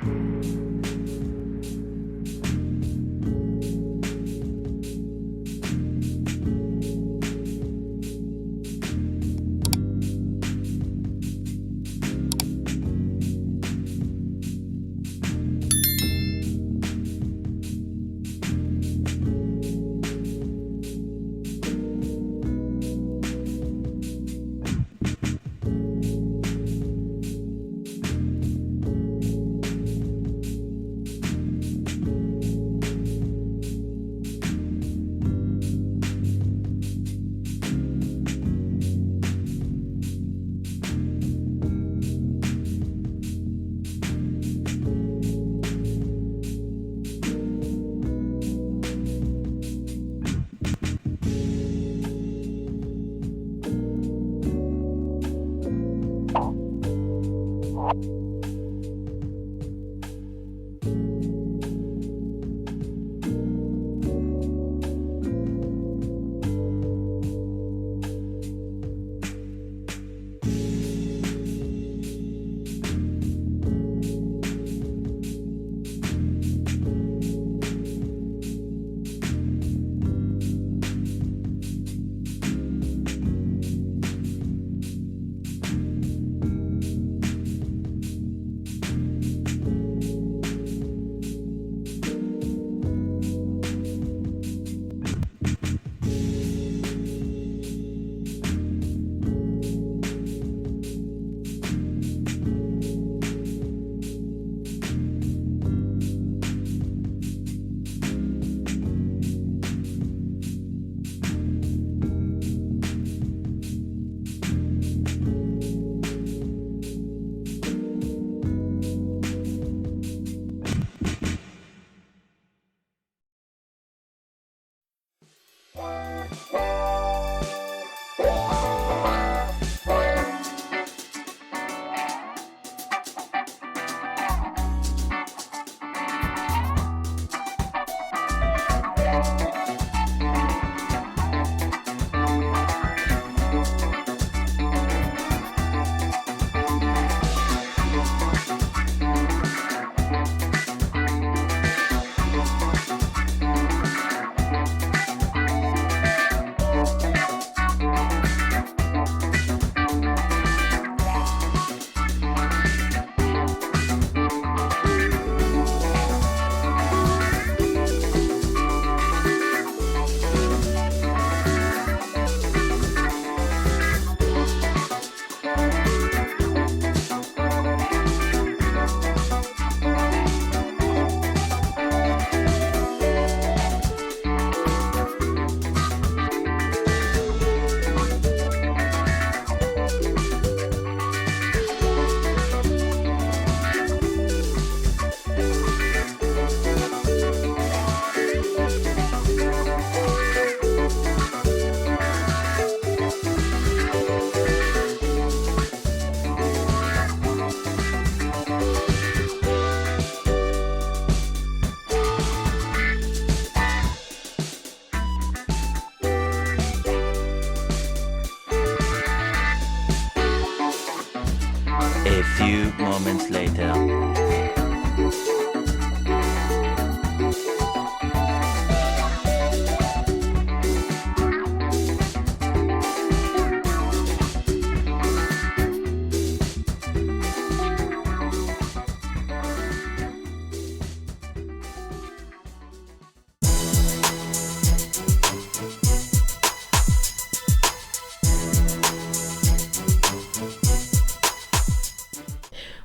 A few moments later.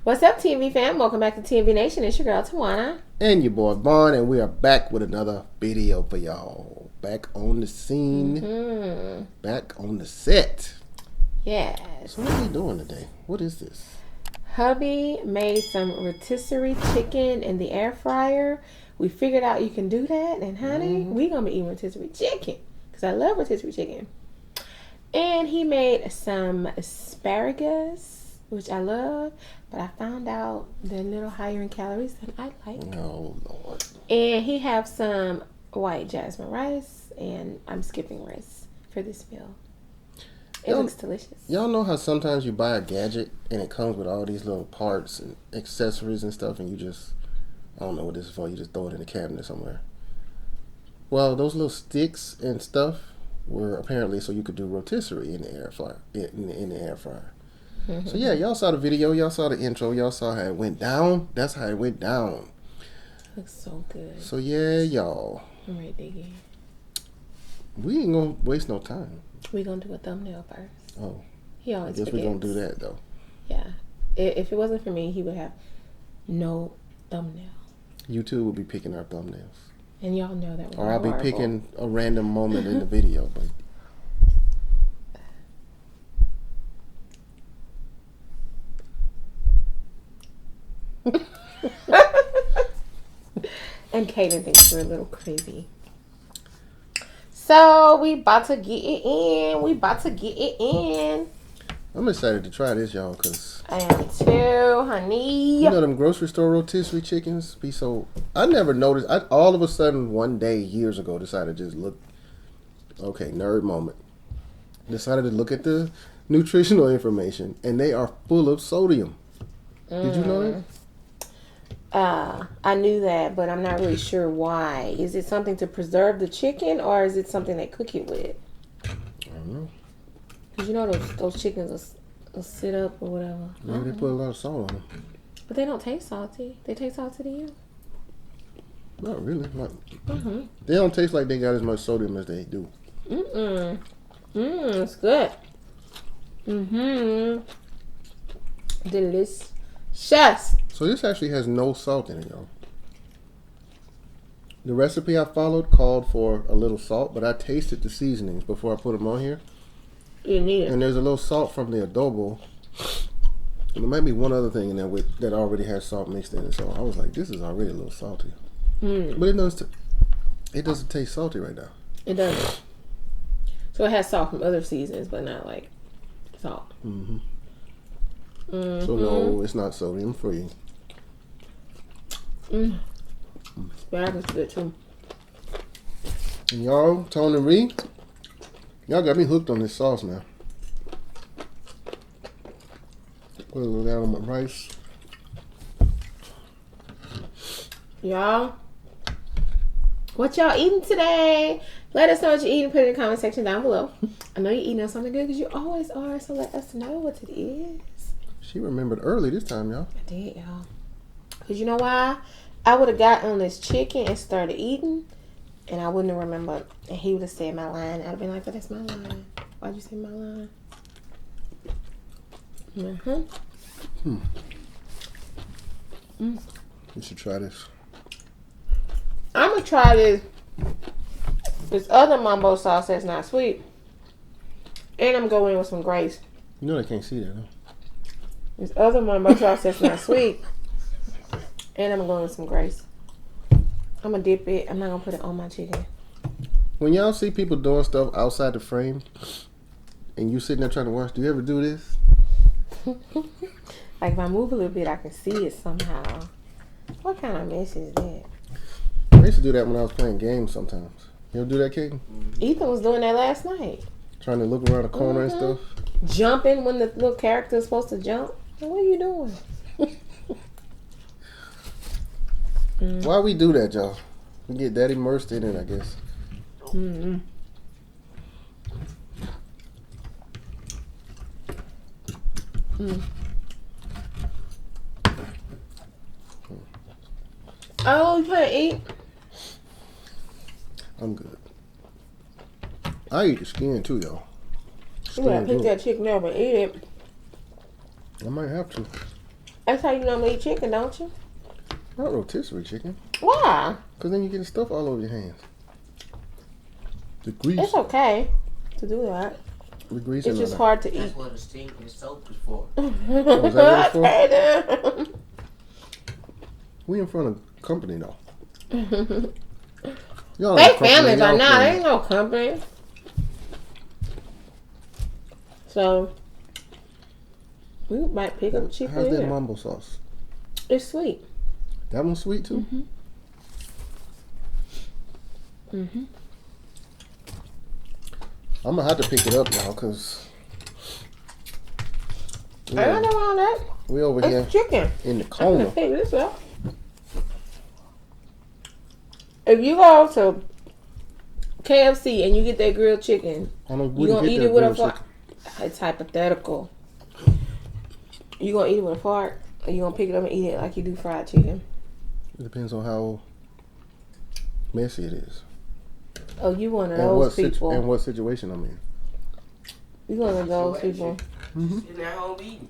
What's up, T&V fam? Welcome back to T&V Nation. It's your girl, Tawana. And your boy, Vaughn, and we are back with another video for y'all. Back on the scene. Mm-hmm. Back on the set. Yes. So what are we doing today? What is this? Hubby made some rotisserie chicken in the air fryer. We figured out you can do that. And honey, we going to be eating rotisserie chicken. Because I love rotisserie chicken. And he made some asparagus, which I love. But I found out they're a little higher in calories than I like. Oh, Lord. And he have some white jasmine rice. And I'm skipping rice for this meal. It looks delicious. Y'all know how sometimes you buy a gadget and it comes with all these little parts and accessories and stuff, and you just, I don't know what this is for, you just throw it in the cabinet somewhere. Well, those little sticks and stuff were apparently so you could do rotisserie in the air fryer. In the air fryer. So yeah, y'all saw the video, y'all saw the intro, y'all saw how it went down. That's how it went down. Looks so good. So yeah, y'all. I'm ready to dig in. We ain't gonna waste no time. We gonna do a thumbnail first. Oh, He I always guess forgets. we're gonna do that though. Yeah. If it wasn't for me, he would have no thumbnail. YouTube will be picking our thumbnails. And y'all know that. Or I'll be horrible. picking a random moment in the video, but And Kaden thinks we're a little crazy. So we about to get it in. I'm excited to try this, y'all, because I am too, honey. you know them grocery store rotisserie chickens be so... I never noticed. I all of a sudden one day years ago decided to just look... Okay, nerd moment. Decided to look at the nutritional information, and they are full of sodium. Did you know that? I knew that, but I'm not really sure why. Is it something to preserve the chicken, or is it something they cook it with? I don't know. Because you know those chickens will sit up or whatever. Maybe they put a lot of salt on them. But they don't taste salty. They taste salty to you? Not really. They don't taste like they got as much sodium as they do. It's good. Delicious. So this actually has no salt in it, y'all. The recipe I followed called for a little salt, but I tasted the seasonings before I put them on here. You need it. And there's a little salt from the adobo. And there might be one other thing in there that already has salt mixed in it. So I was like, this is already a little salty. But it doesn't taste salty right now. It doesn't. So it has salt from other seasons, but not like salt. So no, it's not sodium free. Spag is good too. And y'all, Tony and Ree, y'all got me hooked on this sauce now. Put a little of that on my rice. Y'all, what y'all eating today? Let us know what you're eating. Put it in the comment section down below. I know you're eating something good because you always are. So let us know what it is. She remembered early this time, y'all. I did, y'all. Because you know why? I would have got on this chicken and started eating, and I wouldn't have remembered. And he would have said my line. I'd have been like, but that's my line. Why'd you say my line? You should try this. I'm going to try this other mambo sauce that's not sweet. And I'm going with some grace. You know they can't see that, huh? This other mambo sauce that's not sweet. And I'm going with some grace. I'm going to dip it. I'm not going to put it on my chicken. When y'all see people doing stuff outside the frame and you sitting there trying to watch, do you ever do this? Like if I move a little bit, I can see it somehow. What kind of mess is that? I used to do that when I was playing games sometimes. You ever do that, Kaden? Ethan was doing that last night. Trying to look around the corner and stuff? Jumping when the little character is supposed to jump. Like, what are you doing? Why we do that, y'all? We get that immersed in it, I guess. Oh, you can't eat? I'm good. I eat the skin too, y'all. You gotta pick that chicken up and eat it. I might have to. That's how you normally eat chicken, don't you? Not rotisserie chicken. Why? Because then you get the stuff all over your hands. The grease. It's okay to do that. The grease. It's just hard to eat. That's what a stinking soap is for. Oh, is that what it's for? Okay, then. We in front of company though. Y'all They ain't company, families y'all are not. friends. They ain't no company. So we might pick up cheaper. How's that here. mambo sauce? It's sweet. That one's sweet too? I'm gonna have to pick it up now because I don't know all that. We over It's here chicken. in the I'm corner. gonna pick this up. If you go to KFC and you get that grilled chicken, you gonna eat it with a fork? It's hypothetical. You gonna eat it with a fork, or you gonna pick it up and eat it like you do fried chicken? It depends on how messy it is. Oh, you one of And those people. and what situation I'm in. You one of those people. Sitting at home eating.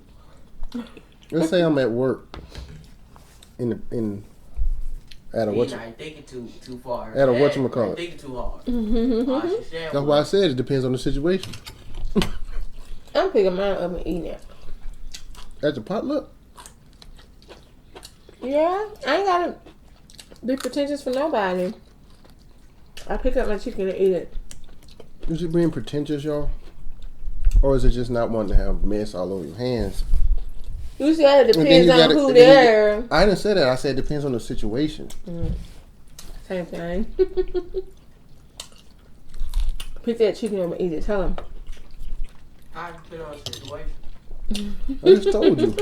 Let's say I'm at work at a You're not thinking too far. At a whatchamacallit. Thinking too hard. That's why I said it depends on the situation. I'm picking mine up and eating it. At the potluck? Yeah, I ain't gotta be pretentious for nobody. I pick up my chicken and eat it. Is it being pretentious, y'all? Or is it just not wanting to have mess all over your hands? You said it depends on who there. I didn't say that. I said it depends on the situation. Same thing. Pick that chicken up and eat it. Tell him. I depend on the situation. I just told you.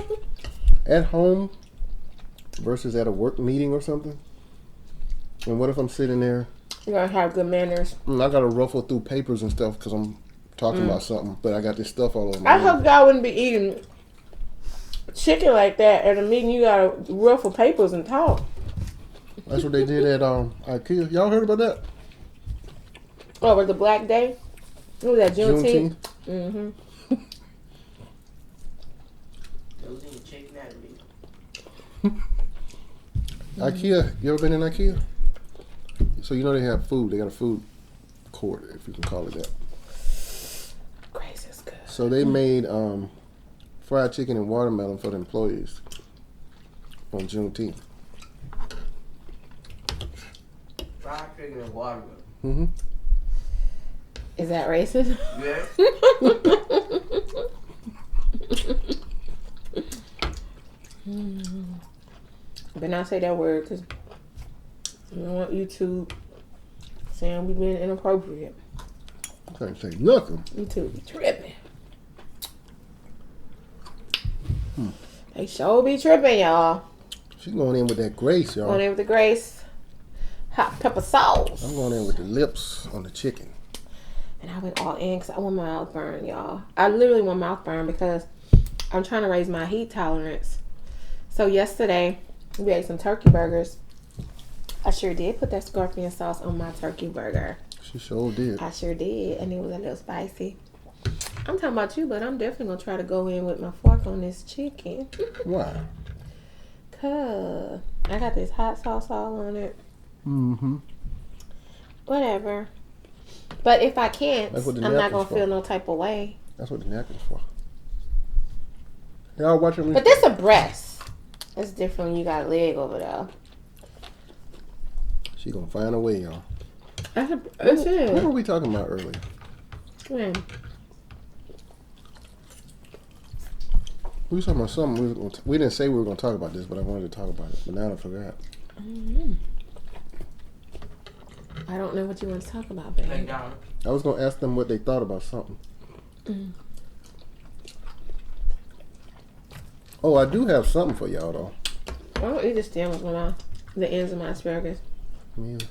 At home versus at a work meeting or something. And what if I'm sitting there? You gotta have good manners. I gotta ruffle through papers and stuff because I'm talking about something, but I got this stuff all over my I head. hope y'all wouldn't be eating chicken like that at a meeting. You gotta ruffle papers and talk. That's what they did at IKEA. Y'all heard about that? Oh, was the Black Day? What was that, Juneteenth? Juneteenth. Those ain't chicken out of me. IKEA. You ever been in IKEA? So you know they have food. They got a food court, if you can call it that. Grace is good. So they made fried chicken and watermelon for the employees on Juneteenth. Fried chicken and watermelon. Mm-hmm. Is that racist? Yeah. But not say that word because I don't want YouTube saying we being inappropriate. I can't say nothing. YouTube be tripping. They sure be tripping, y'all. She's going in with that grace, y'all. Going in with the Grace hot pepper sauce. I'm going in with the lips on the chicken. And I went all in because I want my mouth burn, y'all. I literally want mouth burn because I'm trying to raise my heat tolerance. So yesterday, we ate some turkey burgers. I sure did put that scorpion sauce on my turkey burger. She sure did. I sure did. And it was a little spicy. I'm talking about you, but I'm definitely going to try to go in with my fork on this chicken. Why? Because I got this hot sauce all on it. Mm-hmm. Whatever. But if I can't, That's what the I'm not napkin's going to feel no type of way. That's what the napkin's for. Y'all watching me? But this a breast. It's different when you got a leg over there. She gonna find a way, y'all. That's What it. were we talking about earlier? Man. We were talking about something. We didn't say we were gonna talk about this, but I wanted to talk about it. But now I forgot. I don't know what you want to talk about, babe. McDonald's. I was gonna ask them what they thought about something. Oh, I do have something for y'all though. I don't eat the stem with the ends of my asparagus. Me either.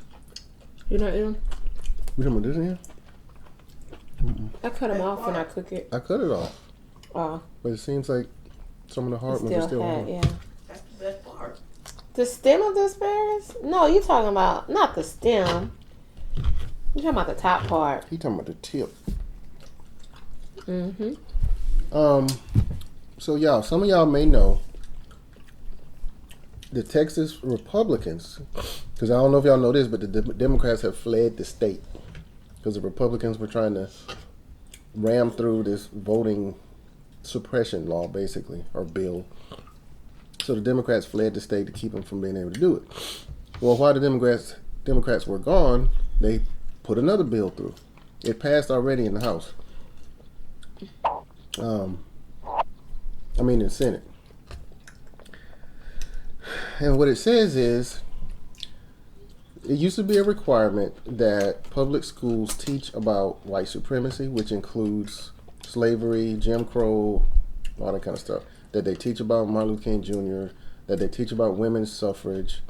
You don't eat them? You talking about this in here? I cut them off when I cook it. I cut it off, Oh, but it seems like some of the hard it's ones are still had, on. yeah. That's the best part. The stem of the asparagus? No, you talking about not the stem. You talking about the top part. He talking about the tip. Mm-hmm. So y'all, some of y'all may know the Texas Republicans, because I don't know if y'all know this, but the Democrats have fled the state because the Republicans were trying to ram through this voting suppression law, basically, or bill. So the Democrats fled the state to keep them from being able to do it. Well, while the Democrats were gone, they put another bill through. It passed already in the House. In the Senate. And what it says is, it used to be a requirement that public schools teach about white supremacy, which includes slavery, Jim Crow, all that kind of stuff. That they teach about Martin Luther King Jr., that they teach about women's suffrage,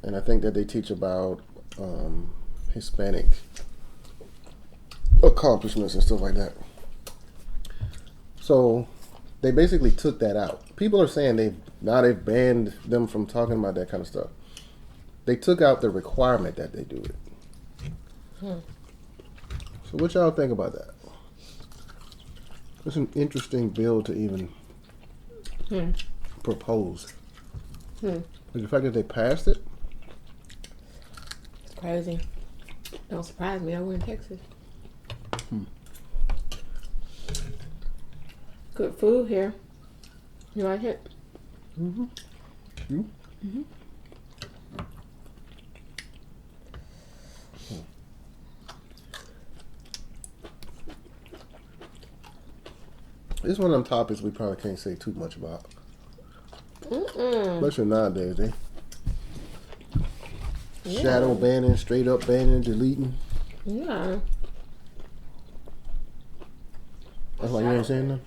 and I think that they teach about Hispanic accomplishments and stuff like that. So they basically took that out. People are saying they've banned them from talking about that kind of stuff. They took out the requirement that they do it. So what y'all think about that? It's an interesting bill to even propose. But the fact that they passed it, It's crazy. Don't surprise me. I were in Texas. Good food here. You like it? it's one of them topics we probably can't say too much about. Especially nowadays, shadow banning, straight up banning, deleting. Yeah. That's why you ain't saying nothing.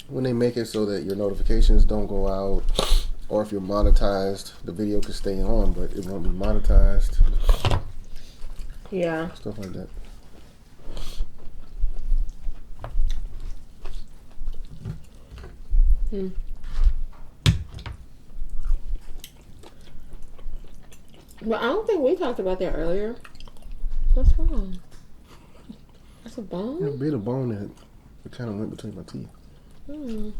When they make it so that your notifications don't go out, or if you're monetized, the video can stay on, but it won't be monetized. Yeah. Stuff like that. But I don't think we talked about that earlier. What's wrong? That's a bone? A bit of bone that it kind of went between my teeth. You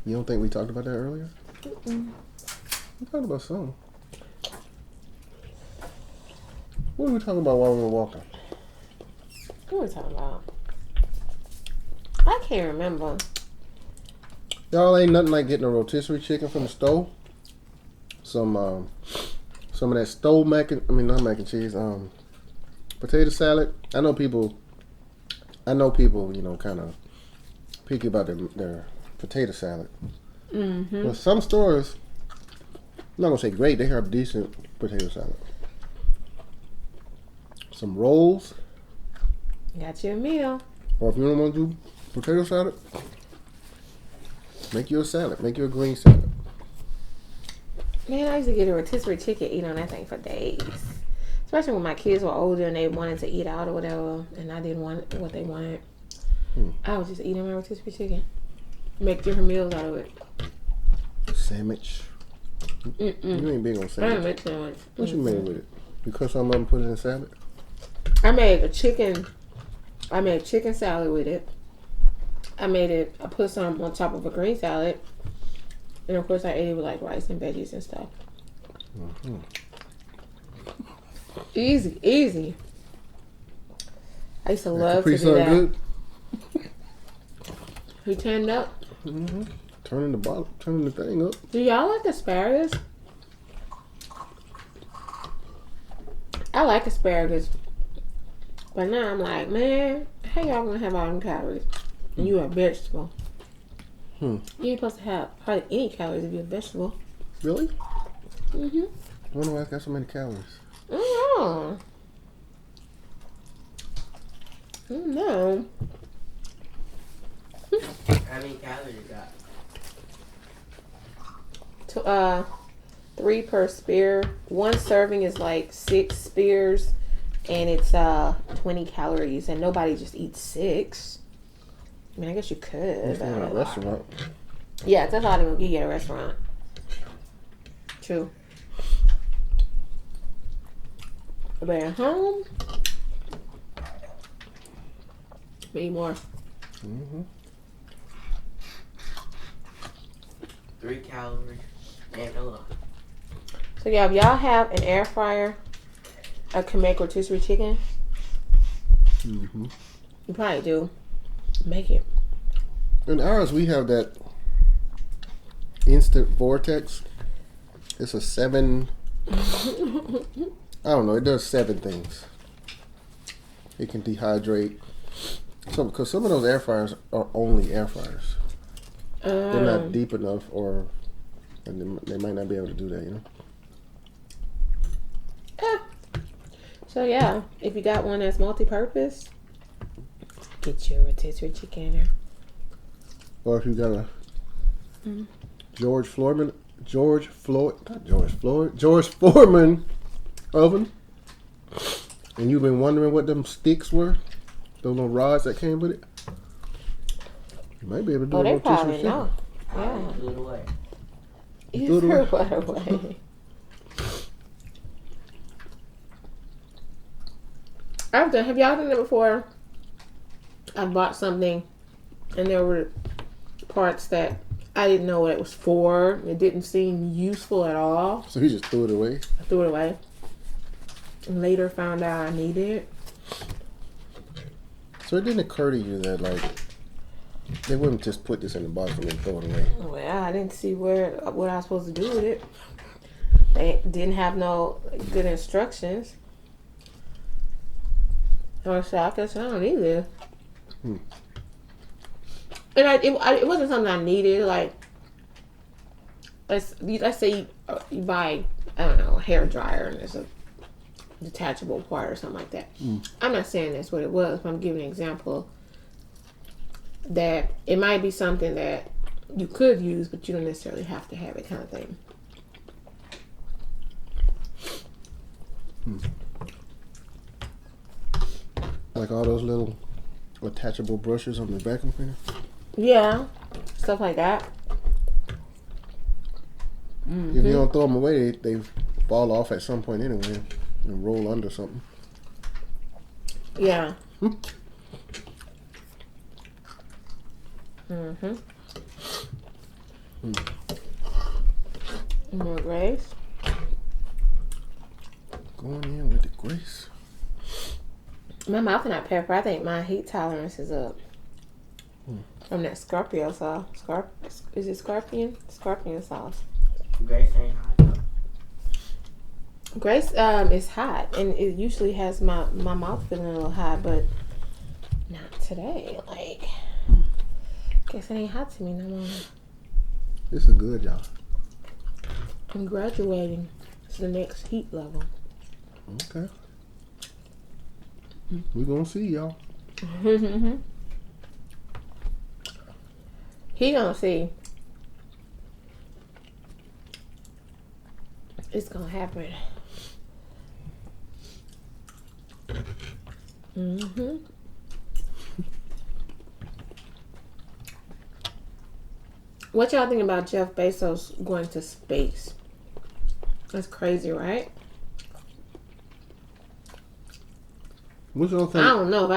don't think we talked about that earlier? We talked about something. What were we talking about while we were walking? What are we talking about? I can't remember. Y'all ain't nothing like getting a rotisserie chicken from the stove. Some of that stove not mac and cheese. Potato salad. I know people, kind of picky about their potato salad. But some stores, I'm not gonna say great, they have decent potato salad. Some rolls. Got you a meal. Or if you don't want to do potato salad, make you a salad. Make you a green salad. Man, I used to get a rotisserie chicken, eat on that thing for days. Especially when my kids were older and they wanted to eat out or whatever, and I didn't want what they wanted. I was just eating my rotisserie chicken. Make different meals out of it. Sandwich. You ain't big on I sandwich. didn't make sandwich. What you made with it? You cut something up and put it in a salad? I made chicken salad with it. I put some on top of a green salad. And of course I ate it with like rice and veggies and stuff. Easy. I used to love to do that. Good? He turned up. Turning the thing up. Do y'all like asparagus? I like asparagus. But now I'm like, man, how y'all gonna have all them calories? And you a vegetable. You ain't supposed to have hardly any calories if you're a vegetable. Really? I wonder why it's got so many calories. I don't know. How many calories you got? 3 per spear. One serving is like 6 spears, and it's 20 calories. And nobody just eats 6. I mean, I guess you could. It's in a restaurant. Yeah, that's all they're gonna give you at a restaurant. True. But at home, maybe more. 3 calories and a lot. So yeah, if y'all have an air fryer, I can make rotisserie chicken. You probably do. Make it. In ours, we have that instant Vortex. It's a 7. I don't know. It does 7 things. It can dehydrate. So, because some of those air fryers are only air fryers. They're not deep enough, or and they might not be able to do that. You know. So yeah, if you got one that's multi-purpose, Get you a rotisserie chicken. Or if you got a George Foreman oven, and you've been wondering what them sticks were, those little rods that came with it, you might be able to do a they rotisserie probably chicken. know. I Yeah. threw it away. You threw what away? Have y'all done it before? I bought something and there were parts that I didn't know what it was for. It didn't seem useful at all. So he just threw it away. I threw it away. And later found out I needed it. So it didn't occur to you that like they wouldn't just put this in the box and then throw it away. Well, I didn't see what I was supposed to do with it. They didn't have no good instructions. I said, I guess I don't need this. And it wasn't something I needed. Like, let's say you buy, I don't know, a hair dryer and there's a detachable part or something like that. I'm not saying that's what it was, but I'm giving an example that it might be something that you could use, but you don't necessarily have to have it, kind of thing. Like all those little attachable brushes on the vacuum cleaner. Yeah, stuff like that. If you don't throw them away, they fall off at some point anyway and roll under something. Yeah. More grace. Going in with the grace. My mouth not pepper. I think my heat tolerance is up. From that Scorpio sauce. Is it scorpion? Scorpion sauce. Grace ain't hot though. Grace is hot, and it usually has my mouth feeling a little hot, but not today. Like, guess it ain't hot to me no more. This is good, y'all. I'm graduating to the next heat level. Okay. We're gonna see y'all. He gonna see. It's gonna happen. What y'all think about Jeff Bezos going to space? That's crazy, right? What y'all I think? don't know if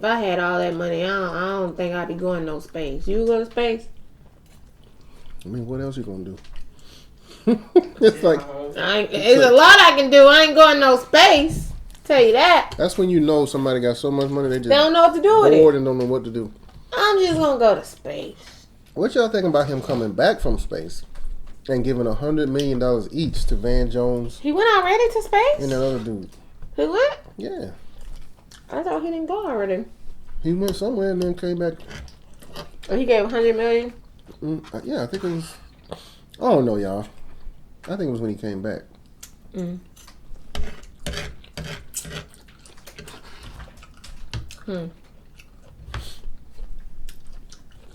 I had all that money. I don't think I'd be going no space. You go to space? I mean, what else you gonna do? It's like There's a lot I can do. I ain't going no space. Tell you that. that's when you know somebody got so much money they just They don't know what to do with bored it. and don't know what to do. I'm just gonna go to space. What y'all think about him coming back from space and giving $100 million each to Van Jones He went already to space? and that other dude? He went? Yeah, I thought he didn't go already. he went somewhere and then came back. He gave $100 million. Yeah, I think it was. I don't know, y'all. I think it was when he came back.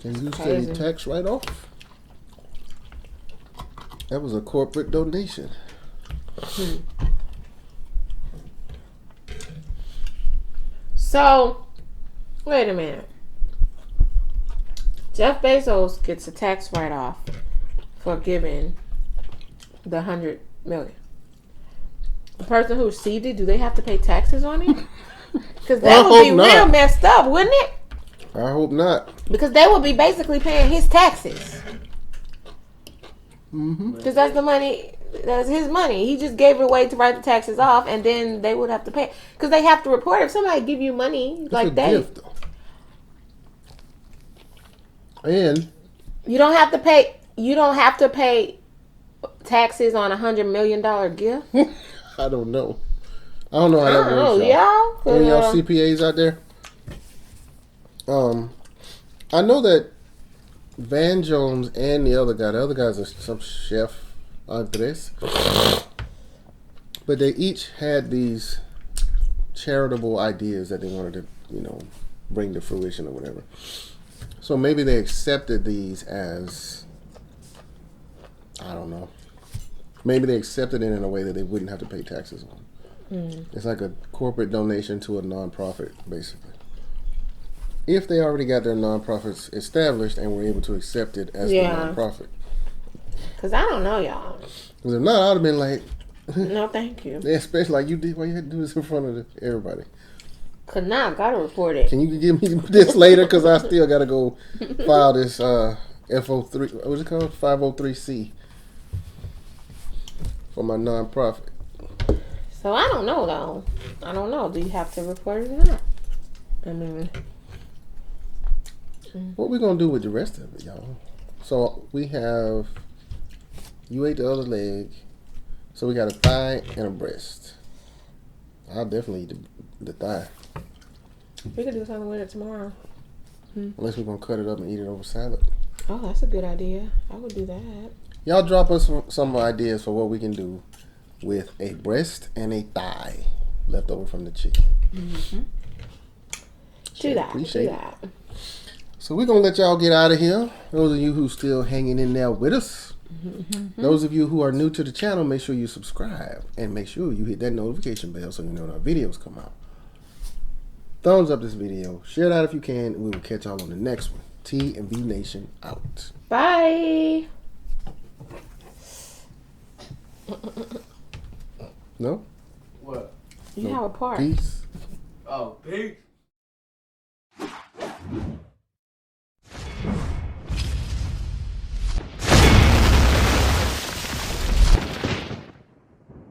Can you say Crazy. tax write-off? That was a corporate donation. So, wait a minute. Jeff Bezos gets a tax write-off for giving the $100 million. The person who received it, do they have to pay taxes on it? Because that would be real messed up, wouldn't it? I hope not. Because they would be basically paying his taxes. Because that's the money, that's his money. He just gave it away to write the taxes off, and then they would have to pay. Because they have to report if somebody give you money It's like a that. gift, though. And You don't have to pay. You don't have to pay taxes on $100 million gift. I don't know. I don't know how that works, y'all. y'all. Any of y'all CPAs out there? I know that Van Jones and the other guy's some chef, Andres. But they each had these charitable ideas that they wanted to, bring to fruition or whatever. So maybe they accepted these as, I don't know. Maybe they accepted it in a way that they wouldn't have to pay taxes on. It's like a corporate donation to a nonprofit, basically. If they already got their nonprofits established and were able to accept it as the nonprofit. Because I don't know, y'all. Because if not, I would have been like, no, thank you. Yeah, especially like you did. Why you had to do this in front of everybody? Cause now I gotta report it. Can you give me this later? Because I still gotta go file this FO3. What's it called? 503C for my nonprofit. So I don't know though. I don't know. Do you have to report it or not? I mean, what we gonna do with the rest of it, y'all? So we have. You ate the other leg. So we got a thigh and a breast. I'll definitely eat the thigh. We could do something with it tomorrow. Unless we're going to cut it up and eat it over salad. Oh, that's a good idea. I would do that. Y'all drop us some ideas for what we can do with a breast and a thigh left over from the chicken. Do that. Appreciate it. So we're going to let y'all get out of here. Those of you who still hanging in there with us. Those of you who are new to the channel, make sure you subscribe and make sure you hit that notification bell so you know when our videos come out. Thumbs up this video, share it out if you can, and we will catch y'all on the next one. T&V Nation out. Bye. No? What? You have a part. Peace. Oh, peace.